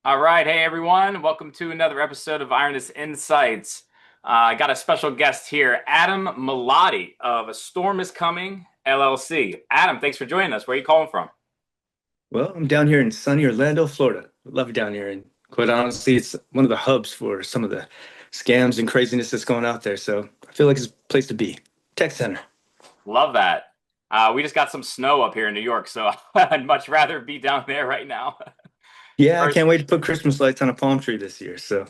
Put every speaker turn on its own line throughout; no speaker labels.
All right, hey everyone, welcome to another episode of Ironis Insights. I got a special guest here, Adam Mlady of A Storm Is Coming LLC. Adam, thanks for joining us. Where are you calling from?
Well, I'm down here in sunny Orlando, Florida. I love it down here. And quite honestly, it's one of the hubs for some of the scams and craziness that's going out there. So I feel like it's a place to be. Tech center.
Love that. We just got some snow up here in New York, so I'd much rather be down there right now.
Yeah, I
First,
can't wait to put Christmas lights on a palm tree this year. So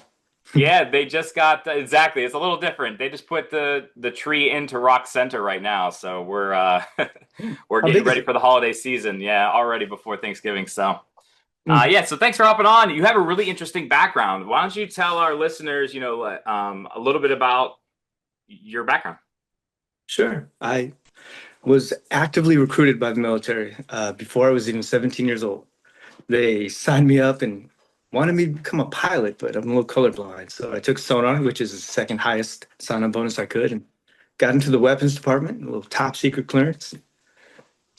yeah, they just got exactly. It's a little different. They just put the tree into Rock Center right now, so we're we're
how
getting
big is
ready
it?
for the holiday season. Yeah, already before Thanksgiving. So.
Mm,
Yeah, so thanks for hopping on. You have a really interesting background. Why don't you tell our listeners, a little bit about your background?
sure. I was actively recruited by the military before I was even 17 years old. They signed me up and wanted me to become a pilot, but I'm a little colorblind. So I took sonar, which is the second highest sign-on bonus I could, and got into the weapons department, a little top secret clearance.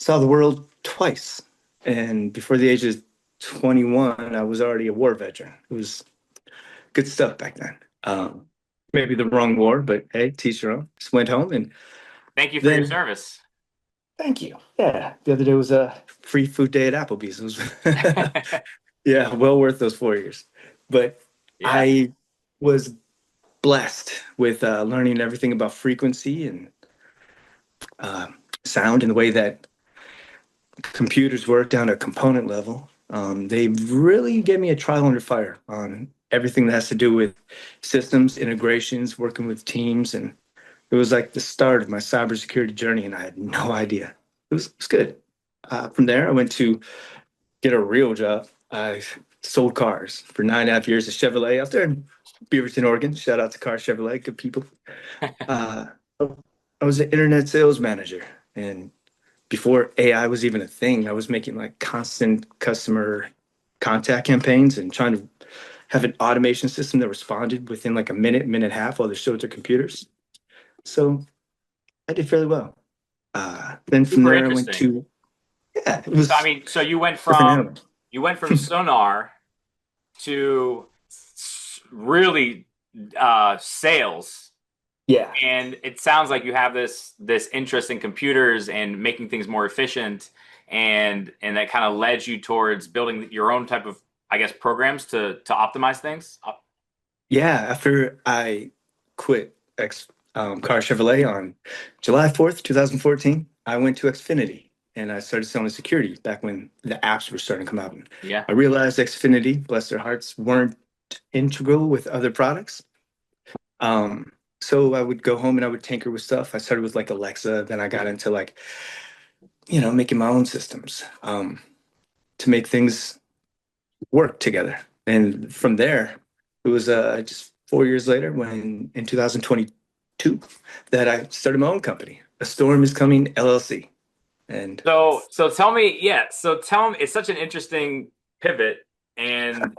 Saw the world twice. And before the age of 21, I was already a war veteran. It was good stuff back then. Maybe the wrong war, but hey, teach your own. Just went home and
Thank you for your
then
service.
thank you. Yeah. The other day was a free food day at Applebee's. It was yeah, well worth those 4 years. But
Yeah.
I was blessed with learning everything about frequency and uh, sound and the way that computers work down to a component level. They really gave me a trial under fire on everything that has to do with systems, integrations, working with teams. And it was like the start of my cybersecurity journey, and I had no idea. It was good. From there, I went to get a real job. I sold cars for 9.5 years at Chevrolet out there in Beaverton, Oregon. Shout out to Car Chevrolet, good people. Uh, I was an internet sales manager, and before AI was even a thing, I was making like constant customer contact campaigns and trying to have an automation system that responded within like a minute, minute and a half while they showed their computers. So I did fairly well. Then from
Super
there, I went
interesting.
to, yeah, it
So I
was
mean, so you went
different
from
animals.
sonar to really sales,
Yeah.
and it sounds like you have this interest in computers and making things more efficient, and that kind of led you towards building your own type of, I guess, programs to optimize things.
Yeah. After I quit Car Chevrolet on July 4th, 2014, I went to Xfinity and I started selling security back when the apps were starting to come out. And
Yeah.
I realized Xfinity, bless their hearts, weren't integral with other products. So I would go home and I would tinker with stuff. I started with like Alexa, then I got into like, making my own systems to make things work together. And from there, it was just 4 years later, when in 2022, that I started my own company. A Storm Is Coming LLC. And
So tell me, yeah. So tell me, it's such an interesting pivot, and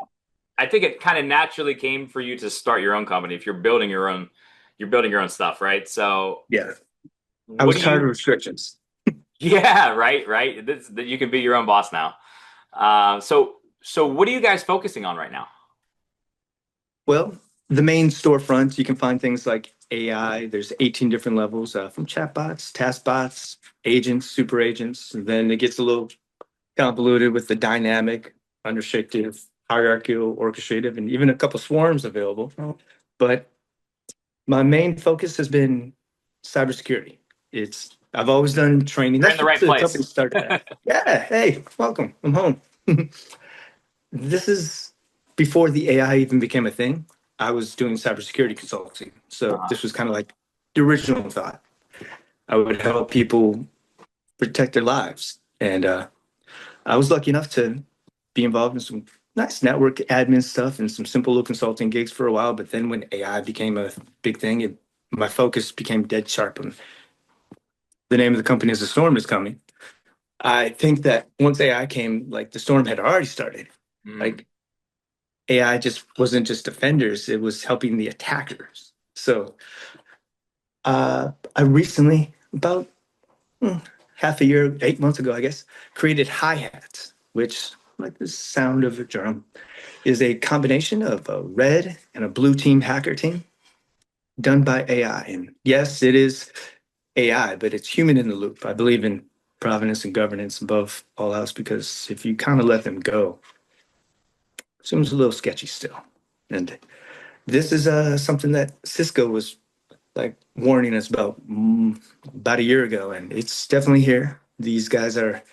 I think it kind of naturally came for you to start your own company if you're building your own stuff, right? So
yeah, I
what
was
do
tired of
you?
restrictions.
Yeah, right, right. That you can be your own boss now. So what are you guys focusing on right now?
Well, the main storefront, you can find things like AI. There's 18 different levels from chatbots, taskbots, agents, super agents. And then it gets a little convoluted with the dynamic, unrestricted, hierarchical, orchestrative, and even a couple swarms available. But my main focus has been cybersecurity. I've always done training.
You're in
That's
the
what
right
the company
place.
started at. Yeah, hey, welcome. I'm home. This is before the AI even became a thing. I was doing cybersecurity consulting. So
Uh,
this was kind of like the original thought. I would help people protect their lives. And I was lucky enough to be involved in some nice network admin stuff and some simple little consulting gigs for a while. But then when AI became a big thing, my focus became dead sharp. And the name of the company is The Storm Is Coming. I think that once AI came, like the storm had already started.
mm.
Like AI just wasn't just defenders, it was helping the attackers. So I recently, about half a year, 8 months ago, I guess, created HiHat, which like the sound of a drum. is a combination of a red and a blue team hacker team done by AI. And yes, it is AI, but it's human in the loop. I believe in provenance and governance above all else because if you kind of let them go, it seems a little sketchy still. And this is something that Cisco was like warning us about a year ago, and it's definitely here. These guys are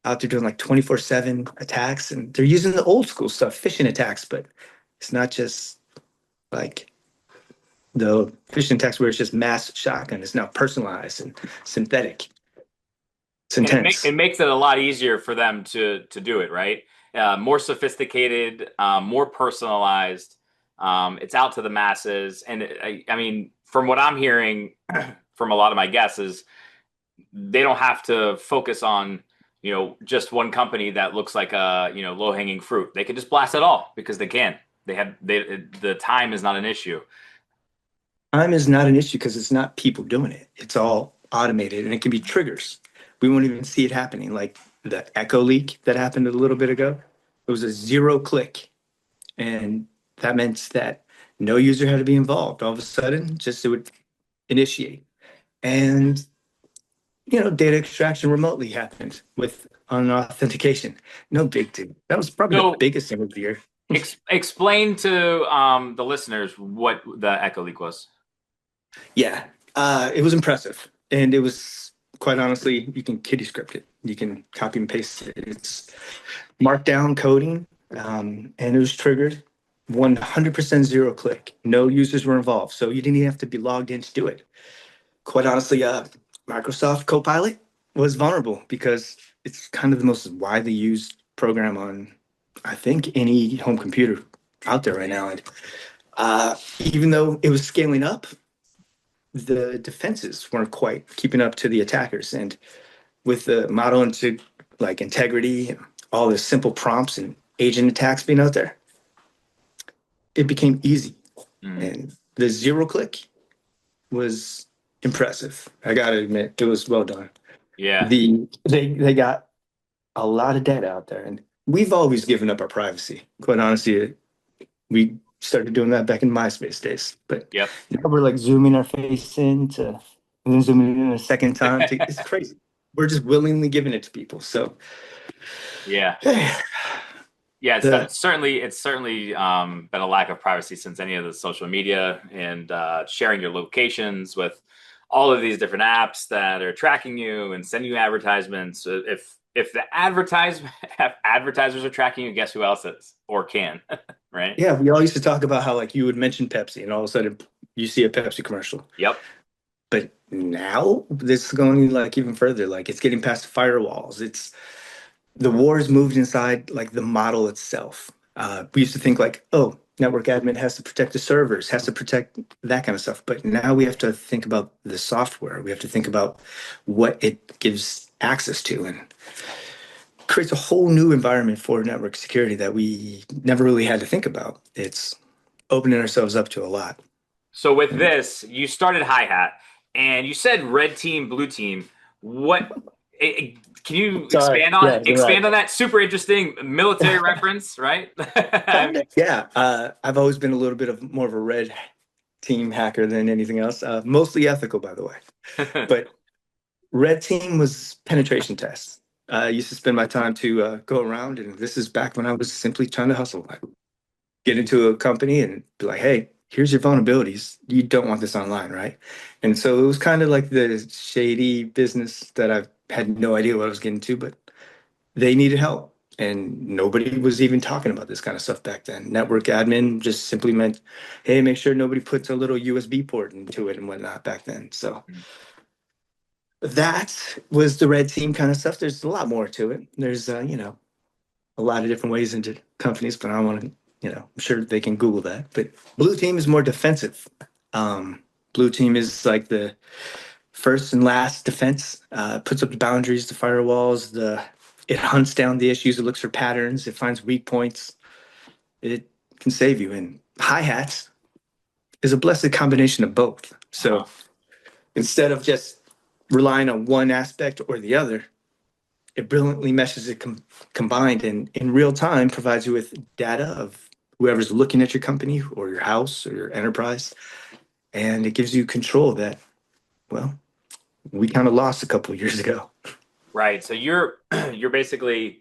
out there doing like 24/7 attacks, and they're using the old school stuff, phishing attacks, but it's not just like the phishing attacks where it's just mass shotgun. It's now personalized and synthetic. It's
And it
intense.
makes it a lot easier for them to do it, right? More sophisticated, more personalized. It's out to the masses, and I mean, from what I'm hearing from a lot of my guesses, they don't have to focus on just one company that looks like a low hanging fruit. They can just blast it all because they can. The time is not an issue.
Time is not an issue because it's not people doing it. It's all automated and it can be triggers. We won't even see it happening. Like the echo leak that happened a little bit ago, it was a 0 click. And that meant that no user had to be involved. All of a sudden, just it would initiate. And, data extraction remotely happened with authentication. No big deal. That was probably the
So
biggest thing of the year.
explain to the listeners what the echo leak was.
Yeah, it was impressive. And it was quite honestly, you can kiddie script it. You can copy and paste it. It's markdown coding, and it was triggered 100% 0 click. No users were involved. So you didn't even have to be logged in to do it. Quite honestly, Microsoft Copilot was vulnerable because it's kind of the most widely used program on, I think, any home computer out there right now. And even though it was scaling up, the defenses weren't quite keeping up to the attackers. And with the model into like integrity and all the simple prompts and agent attacks being out there, it became easy.
Mm.
And the 0 click was impressive. I gotta admit, it was well done.
Yeah.
They got a lot of data out there, and we've always given up our privacy. Quite honestly, we started doing that back in MySpace days, but
Yep.
now we're like zooming our face in to, and then zooming in a second time. It's crazy. We're just willingly giving it to people. So,
Yeah.
hey,
Yeah,
the
it's certainly been a lack of privacy since any of the social media and sharing your locations with all of these different apps that are tracking you and sending you advertisements. If the advertisers are tracking you, guess who else is or can, right?
yeah, we all used to talk about how like you would mention Pepsi, and all of a sudden you see a Pepsi commercial.
Yep.
But now this is going like even further. Like it's getting past firewalls. It's the war has moved inside like the model itself. We used to think like, oh, network admin has to protect the servers, has to protect that kind of stuff. But now we have to think about the software. We have to think about what it gives access to and creates a whole new environment for network security that we never really had to think about. It's opening ourselves up to a lot.
So with
And
this, you started HiHat, and you said red team, blue team. What can you
sorry, yeah, you're right.
expand on that? Super interesting military reference, right?
Kind of, yeah. I've always been a little bit of more of a red team hacker than anything else. Mostly ethical, by the way. But red team was penetration tests. I used to spend my time to go around, and this is back when I was simply trying to hustle. Like, get into a company and be like, "Hey, here's your vulnerabilities. You don't want this online, right?" And so it was kind of like the shady business that I had no idea what I was getting to, but they needed help. And nobody was even talking about this kind of stuff back then. Network admin just simply meant, hey, make sure nobody puts a little USB port into it and whatnot back then. So that was the red team kind of stuff. There's a lot more to it. There's, a lot of different ways into companies, but I don't want to, I'm sure they can Google that. But blue team is more defensive. Blue team is like the first and last defense, puts up the boundaries, the firewalls, it hunts down the issues, it looks for patterns, it finds weak points, it can save you. And HiHat is a blessed combination of both.
Uh-huh.
So instead of just relying on one aspect or the other, it brilliantly meshes it combined and in real time provides you with data of whoever's looking at your company or your house or your enterprise. And it gives you control that, well, we kind of lost a couple of years ago.
Right. So you're basically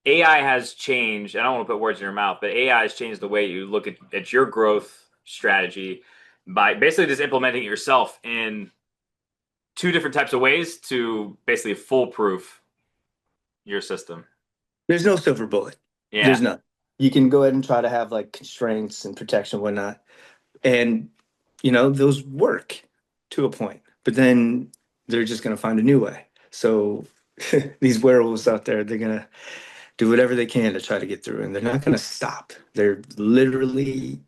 AI has changed. I don't want to put words in your mouth, but AI has changed the way you look at your growth strategy by basically just implementing it yourself in two different types of ways to basically foolproof your system.
There's no silver bullet.
Yeah.
There's none. You can go ahead and try to have like constraints and protection and whatnot. And, those work to a point, but then they're just going to find a new way. So these werewolves out there, they're going to do whatever they can to try to get through, and they're not going to stop. They're literally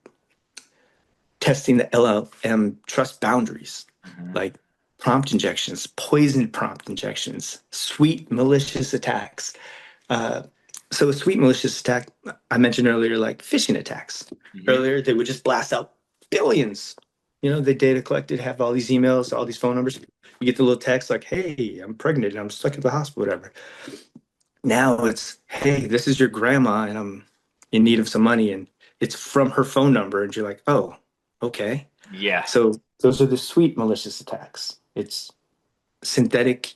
testing the LLM trust boundaries,
Mhm.
like prompt injections, poisoned prompt injections, sweet malicious attacks. Uh, so a sweet malicious attack, I mentioned earlier, like phishing attacks.
Mhm.
Earlier, they would just blast out billions. The data collected, have all these emails, all these phone numbers. You get the little text like, "Hey, I'm pregnant and I'm stuck at the hospital," whatever. Now it's, "Hey, this is your grandma and I'm in need of some money," and it's from her phone number, and you're like, "Oh, okay."
Yeah.
So those are the sweet malicious attacks. It's synthetic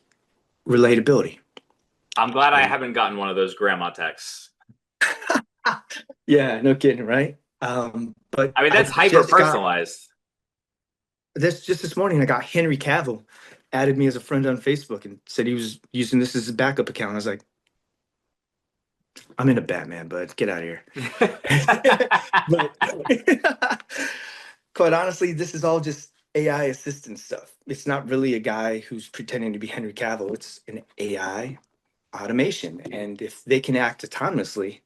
relatability.
I'm glad I
And
haven't gotten one of those grandma texts.
yeah, no kidding, right? But
I mean,
I
that's hyper
just got
personalized.
this morning. I got Henry Cavill added me as a friend on Facebook and said he was using this as his backup account. I was like, I'm in a Batman, bud. Get out of here. But quite honestly, this is all just AI assistant stuff. It's not really a guy who's pretending to be Henry Cavill. It's an AI automation. And if they can act autonomously,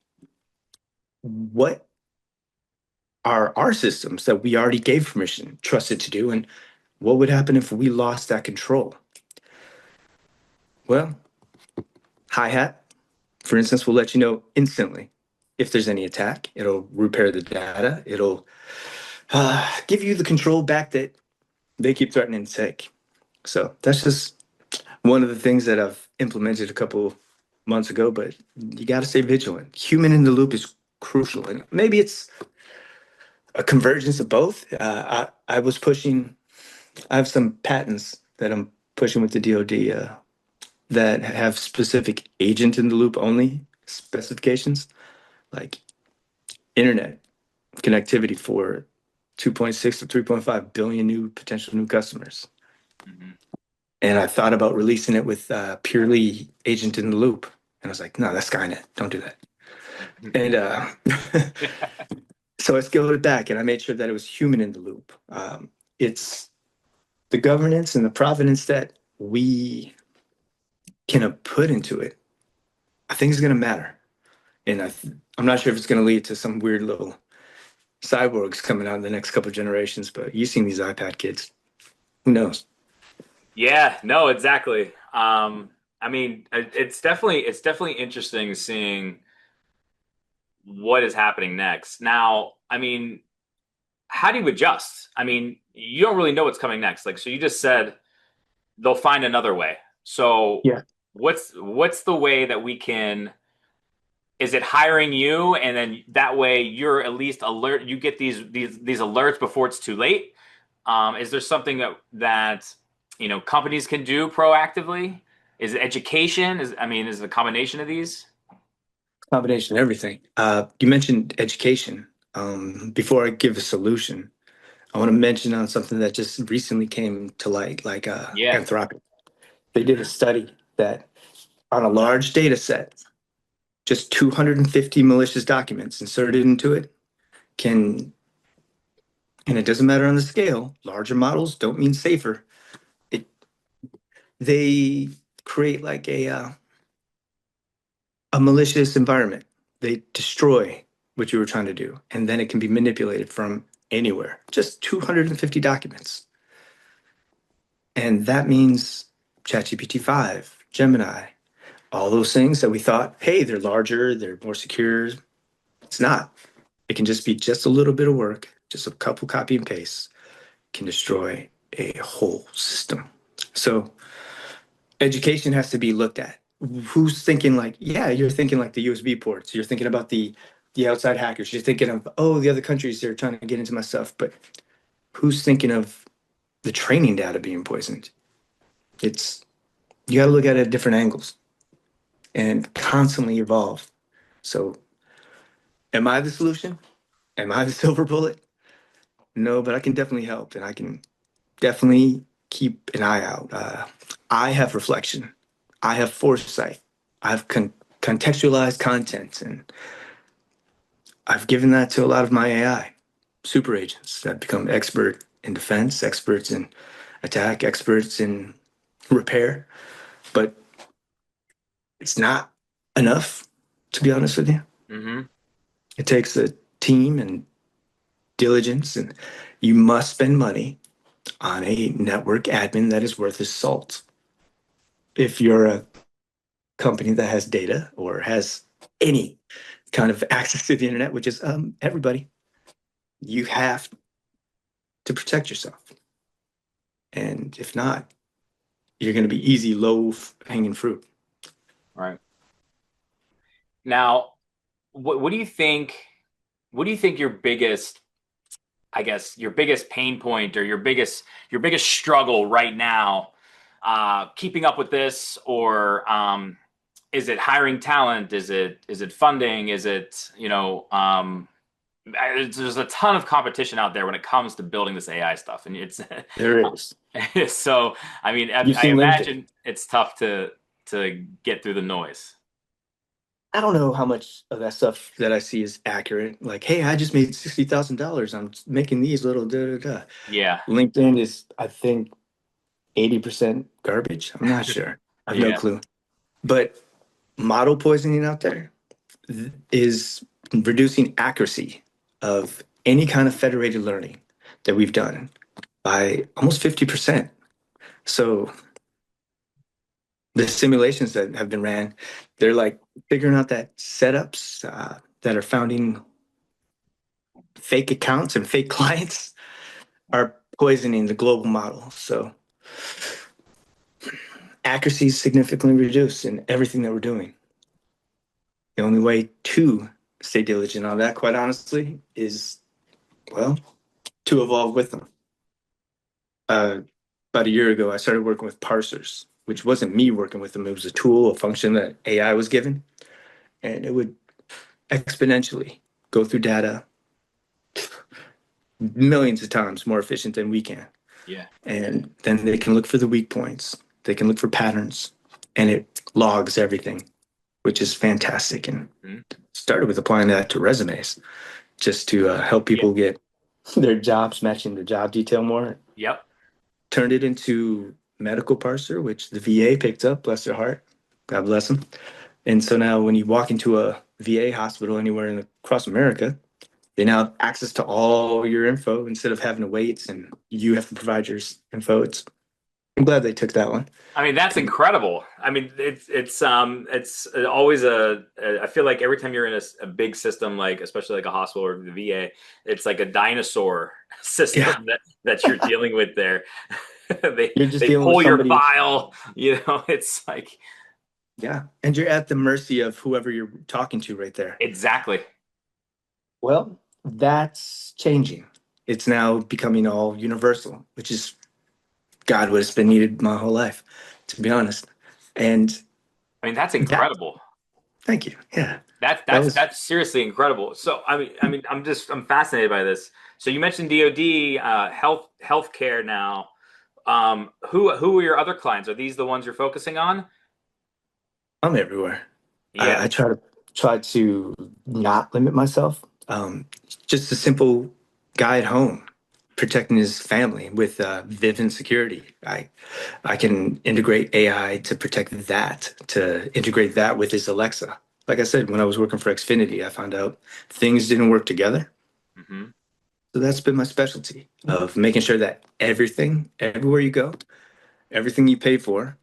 what are our systems that we already gave permission, trusted to do? And what would happen if we lost that control? Well, HiHat, for instance, will let you know instantly if there's any attack. It'll repair the data. It'll give you the control back that they keep threatening to take. So that's just one of the things that I've implemented a couple months ago, but you got to stay vigilant. Human in the loop is crucial. And maybe it's a convergence of both. I was pushing, I have some patents that I'm pushing with the DoD that have specific agent in the loop only specifications, like internet connectivity for 2.6 to 3.5 billion new potential new customers.
Mhm.
And I thought about releasing it with purely agent in the loop. And I was like, no, that's Skynet. Don't do that. And so I scaled it back and I made sure that it was human in the loop. It's the governance and the provenance that we can put into it. I think is going to matter. And I'm not sure if it's going to lead to some weird little cyborgs coming out in the next couple of generations, but you've seen these iPad kids. Who knows?
Yeah, no, exactly. I mean, it's definitely interesting seeing what is happening next. Now, I mean, how do you adjust? I mean, you don't really know what's coming next. Like, so you just said they'll find another way. So
Yeah.
what's the way that we can, is it hiring you and then that way you're at least alert, you get these alerts before it's too late? Is there something that companies can do proactively? Is it education? Is it a combination of these?
Combination of everything. You mentioned education. Before I give a solution, I want to mention on something that just recently came to light, like
Yeah.
Anthropic. They did a
Hmm.
study that on a large data set, just 250 malicious documents inserted into it can, and it doesn't matter on the scale, larger models don't mean safer. It, they create like a malicious environment. They destroy what you were trying to do, and then it can be manipulated from anywhere. Just 250 documents. And that means ChatGPT 5, Gemini, all those things that we thought, hey, they're larger, they're more secure. It's not. It can just be just a little bit of work, just a couple copy and paste can destroy a whole system. So education has to be looked at. Who's thinking like, yeah, you're thinking like the USB ports. You're thinking about the the outside hackers. You're thinking of, oh, the other countries, they're trying to get into my stuff. But who's thinking of the training data being poisoned? It's, you got to look at it at different angles and constantly evolve. So, am I the solution? Am I the silver bullet? No, but I can definitely help, and I can definitely keep an eye out. I have reflection. I have foresight. I've contextualized content, and I've given that to a lot of my AI super agents that become expert in defense, experts in attack, experts in repair. But it's not enough, to be honest with you.
Hmm.
It takes a team and diligence, and you must spend money on a network admin that is worth his salt. If you're a company that has data or has any kind of access to the internet, which is everybody, you have to protect yourself. And if not, you're going to be easy, low hanging fruit.
Right. Now, what do you think? What do you think your biggest, I guess, your biggest pain point or your biggest struggle right now, keeping up with this, or is it hiring talent? Is it funding? Is it there's a ton of competition out there when it comes to building this AI stuff, and it's
There is.
so. I mean,
You've
I
seen LinkedIn.
imagine it's tough to get through the noise.
I don't know how much of that stuff that I see is accurate. Like, hey, I just made $60,000. I'm making these little da da da.
Yeah,
LinkedIn is, I think, 80% garbage. I'm not sure. I have no
yeah,
clue. But model poisoning out there is reducing accuracy of any kind of federated learning that we've done by almost 50%. So the simulations that have been ran, they're like figuring out that setups that are founding fake accounts and fake clients are poisoning the global model. So accuracy is significantly reduced in everything that we're doing. The only way to stay diligent on that, quite honestly, is, well, to evolve with them. Uh, about a year ago, I started working with parsers, which wasn't me working with them. It was a tool, a function that AI was given, and it would exponentially go through data millions of times more efficient than we can.
yeah.
And then they can look for the weak points. They can look for patterns, and it logs everything, which is fantastic. And
Mhm.
started with applying that to resumes just to help
Yeah.
people get their jobs matching the job detail more.
Yep.
Turned it into medical parser, which the VA picked up, bless their heart. God bless them. And so now when you walk into a VA hospital anywhere across America, they now have access to all your info instead of having to wait and you have to provide your info. I'm glad they took that one.
I mean, that's incredible. I mean, it's always I feel like every time you're in a big system, like especially like a hospital or the VA, it's like a dinosaur
Yeah,
system that you're dealing with there. They
you're just
they
dealing with
pull your
somebody.
file, it's like
Yeah, and you're at the mercy of whoever you're talking to right there.
exactly.
Well, that's changing. It's now becoming all universal, which is God what has been needed my whole life, to be honest. And
I mean, that's
that,
incredible.
thank you. Yeah,
That's
that
that's
was,
that's seriously incredible. So I mean, I'm fascinated by this. So you mentioned DoD, healthcare now. Who are your other clients? Are these the ones you're focusing on?
I'm everywhere.
Yeah.
I try to not limit myself. Just a simple guy at home protecting his family with Vivint security. I can integrate AI to protect that, to integrate that with his Alexa. Like I said, when I was working for Xfinity, I found out things didn't work together.
Hmm.
So that's been my specialty of making sure that everything, everywhere you go, everything you pay for,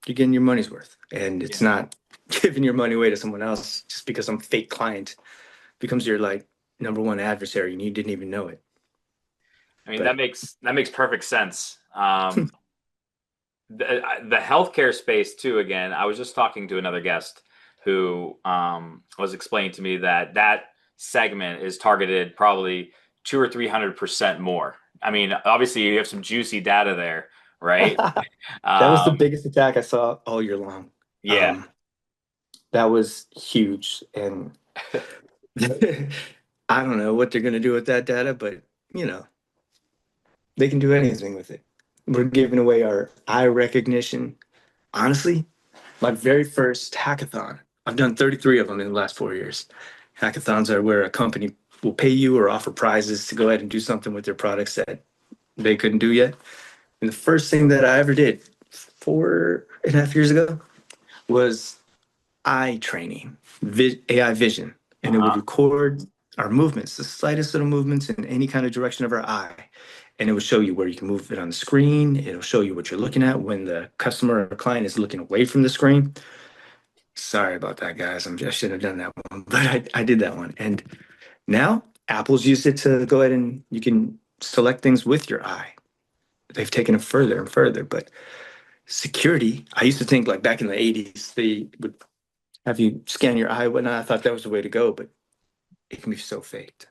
you're getting your money's worth. And it's
Yeah.
not giving your money away to someone else just because some fake client becomes your like number one adversary and you didn't even know it.
I mean, that
But
makes perfect sense. The healthcare space too. Again, I was just talking to another guest who was explaining to me that segment is targeted probably 200 or 300% more. I mean, obviously you have some juicy data there, right?
That was the
Um,
biggest attack I saw all year long.
yeah.
Um, that was huge, and I don't know what they're going to do with that data, but you know, they can do anything with it. We're giving away our eye recognition. Honestly, my very first hackathon, I've done 33 of them in the last 4 years. Hackathons are where a company will pay you or offer prizes to go ahead and do something with their products that they couldn't do yet. And the first thing that I ever did 4.5 years ago was eye training, AI vision, and it would
Uh-huh.
record our movements, the slightest little movements in any kind of direction of our eye. And it will show you where you can move it on the screen. It'll show you what you're looking at when the customer or client is looking away from the screen. Sorry about that, guys. I shouldn't have done that one, but I did that one. And now Apple's used it to go ahead and you can select things with your eye. They've taken it further and further. But security, I used to think like back in the 80s, they would have you scan your eye and whatnot. I thought that was the way to go, but it can be so faked,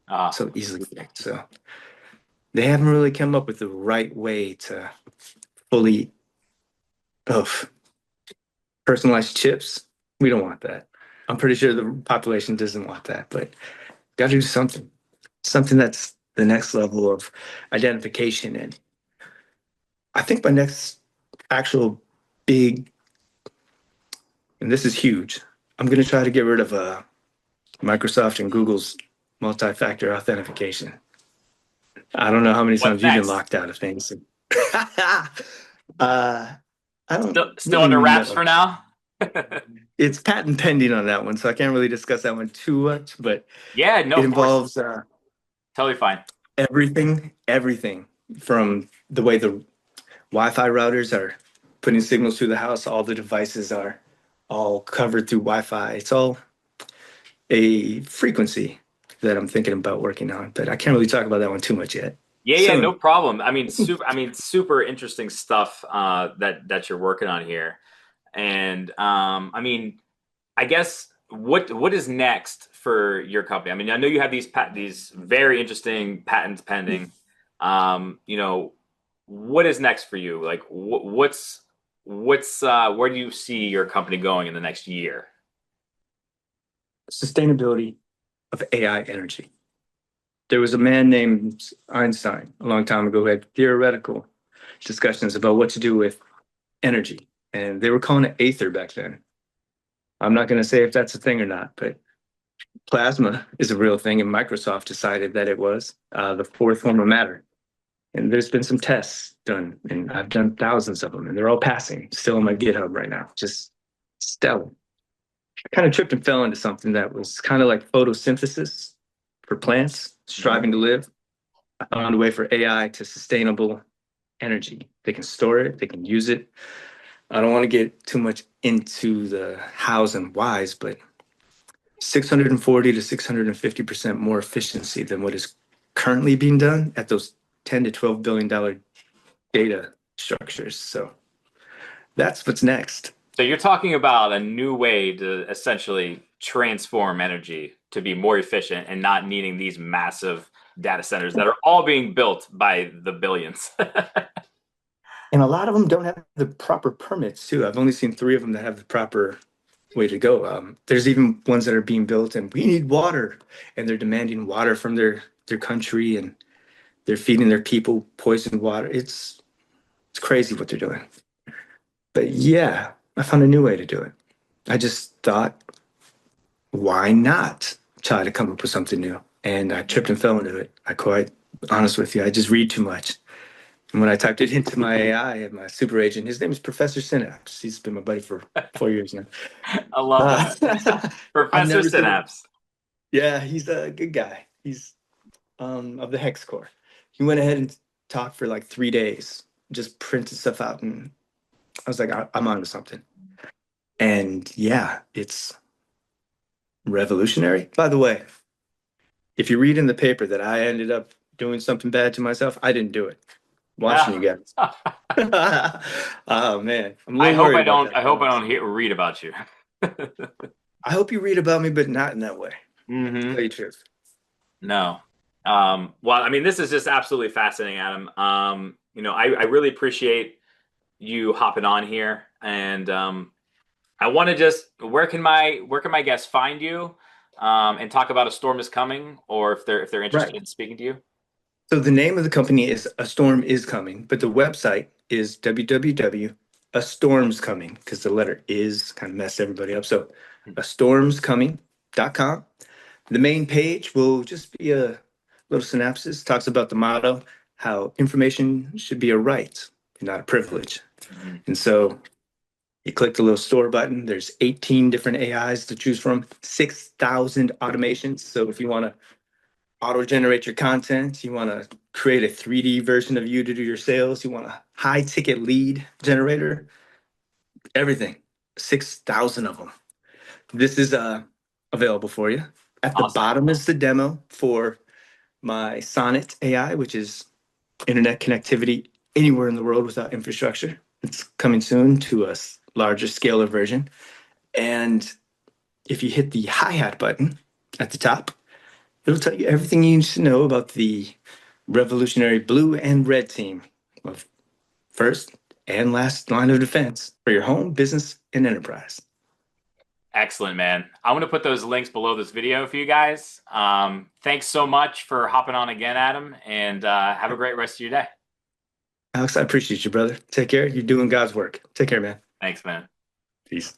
Uh,
so easily faked. So they haven't really come up with the right way to fully of personalized chips. We don't want that. I'm pretty sure the population doesn't want that, but got to do something, something that's the next level of identification. And I think my next actual big, and this is huge, I'm going to try to get rid of Microsoft and Google's multi-factor authentication. I don't know how many
what's
times you've been
next?
locked out of things. I don't
Still
really
under wraps
know.
for now?
It's patent pending on that one, so I can't really discuss that one too much, but
Yeah, no,
it
of course.
involves
Totally fine.
everything from the way the Wi-Fi routers are putting signals through the house, all the devices are all covered through Wi-Fi. It's all a frequency that I'm thinking about working on, but I can't really talk about that one too much yet.
Yeah, yeah, no
Soon.
problem. I mean, super interesting stuff that you're working on here. And I mean, I guess what is next for your company? I mean, I know you have these very interesting patents pending. You know, what is next for you? Like, what's where do you see your company going in the next year?
Sustainability of AI energy. There was a man named Einstein a long time ago who had theoretical discussions about what to do with energy, and they were calling it aether back then. I'm not going to say if that's a thing or not, but plasma is a real thing, and Microsoft decided that it was the fourth form of matter. And there's been some tests done, and I've done thousands of them, and they're all passing. Still on my GitHub right now, just stellar. I kind of tripped and fell into something that was kind of like photosynthesis for plants
Mhm.
striving to live. I found a way for AI to sustainable energy. They can store it, they can use it. I don't want to get too much into the hows and whys, but 640 to 650% more efficiency than what is currently being done at those 10 to 12 billion dollar data structures. So that's what's next.
So you're talking about a new way to essentially transform energy to be more efficient and not needing these massive data centers that are all being built by the billions.
And a lot of them don't have the proper permits too. I've only seen three of them that have the proper way to go. There's even ones that are being built and we need water, and they're demanding water from their country, and they're feeding their people poisoned water. It's crazy what they're doing. But yeah, I found a new way to do it. I just thought, why not try to come up with something new? And I tripped and fell into it. I quite honest with you, I just read too much. And when I typed it into my AI and my super agent, his name is Professor Synapse. He's been my buddy for 4 years now.
I love that.
I've
Professor
never seen it.
Synapse.
Yeah, he's a good guy. He's of the Hex Core. He went ahead and talked for like 3 days, just printed stuff out, and I was like, I'm onto something. And yeah, it's revolutionary. By the way, if you read in the paper that I ended up doing something bad to myself, I didn't do it. Watching you guys. Oh man, I'm a
I
little
hope
worried
I
about
don't.
that
I hope I
balance.
don't read about you.
I hope you read about me, but not in that way. To tell
Hmm.
you the truth.
No. Well, I mean, this is just absolutely fascinating, Adam. I really appreciate you hopping on here, and I want to just where can my guests find you, and talk about A Storm Is Coming, or if they're interested
Right.
in speaking to you.
So the name of the company is A Storm Is Coming, but the website is www.astormscoming because the letter is kind of messed everybody up. So astormscoming.com. The main page will just be a little synopsis, talks about the motto, how information should be a right, not a privilege.
Mhm.
And so you click the little store button. There's 18 different AIs to choose from, 6,000 automations. So if you want to auto generate your content, you want to create a 3D version of you to do your sales, you want a high ticket lead generator, everything, 6,000 of them. This is available for you. At the
Awesome.
bottom is the demo for my Sonnet AI, which is internet connectivity anywhere in the world without infrastructure. It's coming soon to a larger scalar version. And if you hit the HiHat button at the top, it'll tell you everything you need to know about the revolutionary blue and red team of first and last line of defense for your home, business, and enterprise.
Excellent, man. I'm going to put those links below this video for you guys. Thanks so much for hopping on again, Adam, and have a great rest of your day.
Alex, I appreciate you, brother. Take care. You're doing God's work. Take care, man.
Thanks, man.
Peace.